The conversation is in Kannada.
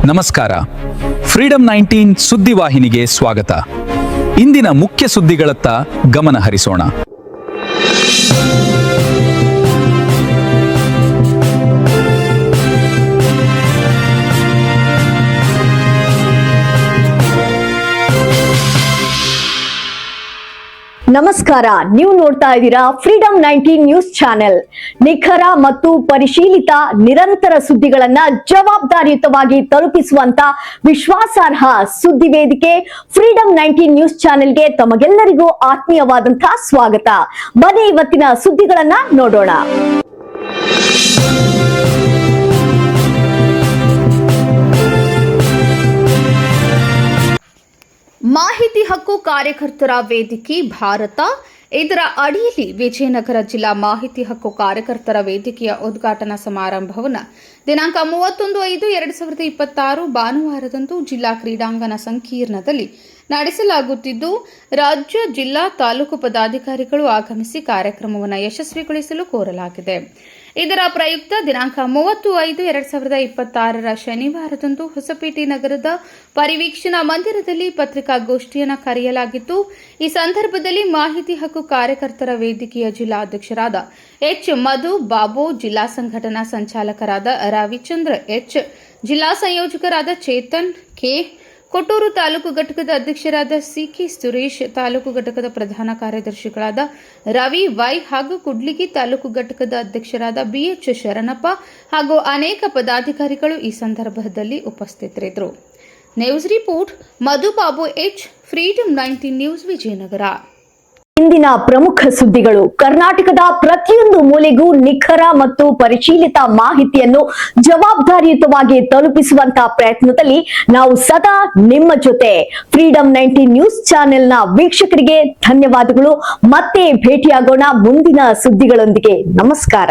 ನಮಸ್ಕಾರ. ಫ್ರೀಡಂ 19 ಸುದ್ದಿವಾಹಿನಿಗೆ ಸ್ವಾಗತ. ಇಂದಿನ ಮುಖ್ಯ ಸುದ್ದಿಗಳತ್ತ ಗಮನ ಹರಿಸೋಣ. ನಮಸ್ಕಾರ, ನೀವು ನೋಡ್ತಾ ಇದ್ದೀರಾ ಫ್ರೀಡಂ 19 ನ್ಯೂಸ್ ಚಾನೆಲ್. ನಿಖರ ಮತ್ತು ಪರಿಶೀಲಿತ ನಿರಂತರ ಸುದ್ದಿಗಳನ್ನ ಜವಾಬ್ದಾರಿಯುತವಾಗಿ ತಲುಪಿಸುವಂತ ವಿಶ್ವಾಸಾರ್ಹ ಸುದ್ದಿ ವೇದಿಕೆ ಫ್ರೀಡಂ 19 ನ್ಯೂಸ್ ಚಾನೆಲ್ಗೆ ತಮಗೆಲ್ಲರಿಗೂ ಆತ್ಮೀಯವಾದಂತಹ ಸ್ವಾಗತ. ಬನ್ನಿ ಇವತ್ತಿನ ಸುದ್ದಿಗಳನ್ನ ನೋಡೋಣ. ಮಾಹಿತಿ ಹಕ್ಕು ಕಾರ್ಯಕರ್ತರ ವೇದಿಕೆ ಭಾರತ, ಇದರ ಅಡಿಯಲ್ಲಿ ವಿಜಯನಗರ ಜಿಲ್ಲಾ ಮಾಹಿತಿ ಹಕ್ಕು ಕಾರ್ಯಕರ್ತರ ವೇದಿಕೆಯ ಉದ್ಘಾಟನಾ ಸಮಾರಂಭವನ್ನು ದಿನಾಂಕ 31/5/2026 ಭಾನುವಾರದಂದು ಜಿಲ್ಲಾ ಕ್ರೀಡಾಂಗಣ ಸಂಕೀರ್ಣದಲ್ಲಿ ನಡೆಸಲಾಗುತ್ತಿದ್ದು, ರಾಜ್ಯ, ಜಿಲ್ಲಾ, ತಾಲೂಕು ಪದಾಧಿಕಾರಿಗಳು ಆಗಮಿಸಿ ಕಾರ್ಯಕ್ರಮವನ್ನು ಯಶಸ್ವಿಗೊಳಿಸಲು ಕೋರಲಾಗಿದೆ. ಇದರ ಪ್ರಯುಕ್ತ ದಿನಾಂಕ 30/5/2026 ಶನಿವಾರದಂದು ಹೊಸಪೇಟೆ ನಗರದ ಪರಿವೀಕ್ಷಣಾ ಮಂದಿರದಲ್ಲಿ ಪತ್ರಿಕಾಗೋಷ್ಠಿಯನ್ನು ಕರೆಯಲಾಗಿತ್ತು. ಈ ಸಂದರ್ಭದಲ್ಲಿ ಮಾಹಿತಿ ಹಕ್ಕು ಕಾರ್ಯಕರ್ತರ ವೇದಿಕೆಯ ಜಿಲ್ಲಾಧ್ಯಕ್ಷರಾದ ಎಚ್ ಮಧು ಬಾಬು, ಜಿಲ್ಲಾ ಸಂಘಟನಾ ಸಂಚಾಲಕರಾದ ರವಿಚಂದ್ರ ಎಚ್, ಜಿಲ್ಲಾ ಸಂಯೋಜಕರಾದ ಚೇತನ್ ಕೆ, ಕೊಟ್ಟೂರು ತಾಲೂಕು ಘಟಕದ ಅಧ್ಯಕ್ಷರಾದ ಸಿಕೆ ಸುರೇಶ್, ತಾಲೂಕು ಘಟಕದ ಪ್ರಧಾನ ಕಾರ್ಯದರ್ಶಿಗಳಾದ ರವಿ ವೈ ಹಾಗೂ ಕುಡ್ಲಿಗಿ ತಾಲೂಕು ಘಟಕದ ಅಧ್ಯಕ್ಷರಾದ ಬಿಎಚ್ ಶರಣಪ್ಪ ಹಾಗೂ ಅನೇಕ ಪದಾಧಿಕಾರಿಗಳು ಈ ಸಂದರ್ಭದಲ್ಲಿ ಉಪಸ್ಥಿತರಿದ್ದರು. News report Madhubabu H, freedom 19 news, Vijayanagara. ಇಂದಿನ ಪ್ರಮುಖ ಸುದ್ದಿಗಳು. ಕರ್ನಾಟಕದ ಪ್ರತಿಯೊಂದು ಮೂಲೆಗೂ ನಿಖರ ಮತ್ತು ಪರಿಶೀಲಿತ ಮಾಹಿತಿಯನ್ನು ಜವಾಬ್ದಾರಿಯುತವಾಗಿ ತಲುಪಿಸುವಂತಹ ಪ್ರಯತ್ನದಲ್ಲಿ ನಾವು ಸದಾ ನಿಮ್ಮ ಜೊತೆ. ಫ್ರೀಡಂ 19 ನ್ಯೂಸ್ ಚಾನೆಲ್ನ ವೀಕ್ಷಕರಿಗೆ ಧನ್ಯವಾದಗಳು. ಮತ್ತೆ ಭೇಟಿಯಾಗೋಣ ಮುಂದಿನ ಸುದ್ದಿಗಳೊಂದಿಗೆ. ನಮಸ್ಕಾರ.